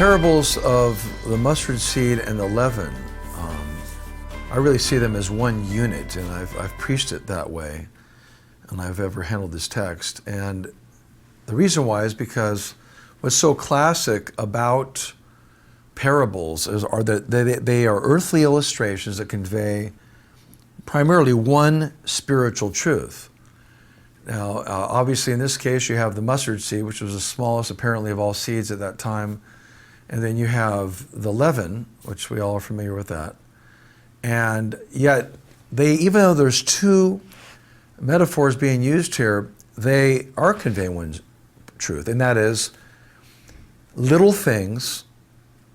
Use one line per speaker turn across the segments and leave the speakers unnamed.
parables of the mustard seed and the leaven, I really see them as one unit, and I've preached it that way, and I've ever handled this text. And the reason why is because what's so classic about parables are that they are earthly illustrations that convey primarily one spiritual truth. Now, obviously in this case you have the mustard seed, which was the smallest apparently of all seeds at that time, and then you have the leaven, which we all are familiar with that. And yet, even though there's two metaphors being used here, they are conveying one truth, and that is little things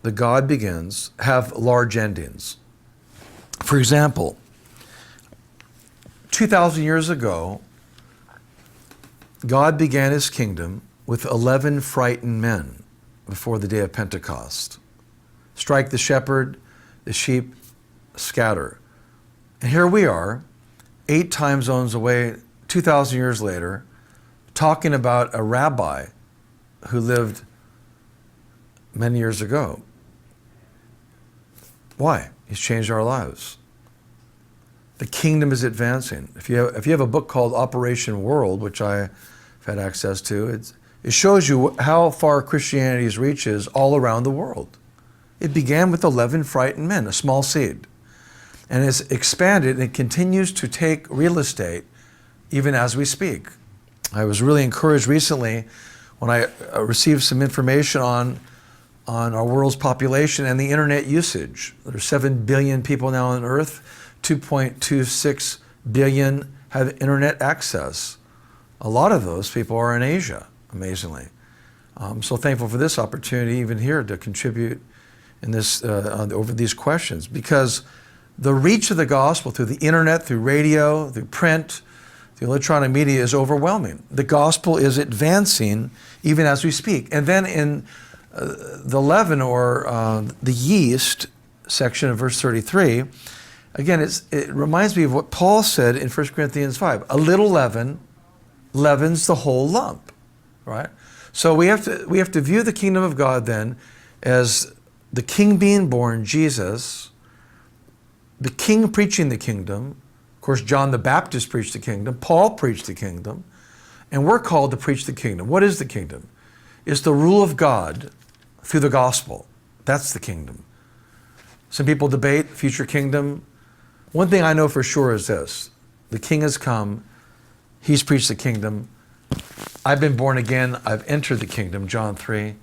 that God begins have large endings. For example, 2,000 years ago, God began his kingdom with 11 frightened men before the day of Pentecost. Strike the shepherd, the sheep scatter. And here we are, 8 time zones away, 2,000 years later, talking about a rabbi who lived many years ago. Why? He's changed our lives. The kingdom is advancing. If you have a book called Operation World, which I've had access to, it shows you how far Christianity's reach is all around the world. It began with 11 frightened men, a small seed, and it's expanded and continues to take real estate even as we speak. I was really encouraged recently when I received some information on our world's population and the internet usage. There's 7 billion people now on Earth. 2.26 billion have internet access. A lot of those people are in Asia, amazingly. I'm so thankful for this opportunity even here to contribute in this over these questions, because the reach of the gospel through the internet, through radio, through print, the electronic media is overwhelming. The gospel is advancing even as we speak. And then in the leaven or the yeast section of verse 33, again, it reminds me of what Paul said in 1 Corinthians 5. A little leaven leavens the whole lump, right? So we have to view the kingdom of God then as the king being born, Jesus, the king preaching the kingdom. Of course, John the Baptist preached the kingdom. Paul preached the kingdom. And we're called to preach the kingdom. What is the kingdom? It's the rule of God through the gospel. That's the kingdom. Some people debate future kingdom. One thing I know for sure is this: the king has come. He's preached the kingdom. I've been born again. I've entered the kingdom, John 3.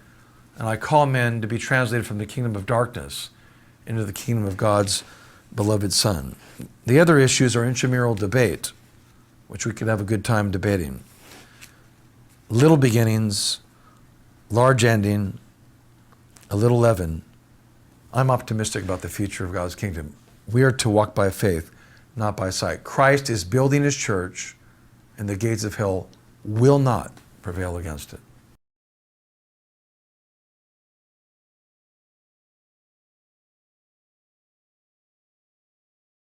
And I call men to be translated from the kingdom of darkness into the kingdom of God's beloved Son. The other issues are intramural debate, which we could have a good time debating. Little beginnings, large ending, a little leaven. I'm optimistic about the future of God's kingdom. We are to walk by faith, not by sight. Christ is building his church, and the gates of hell will not prevail against it.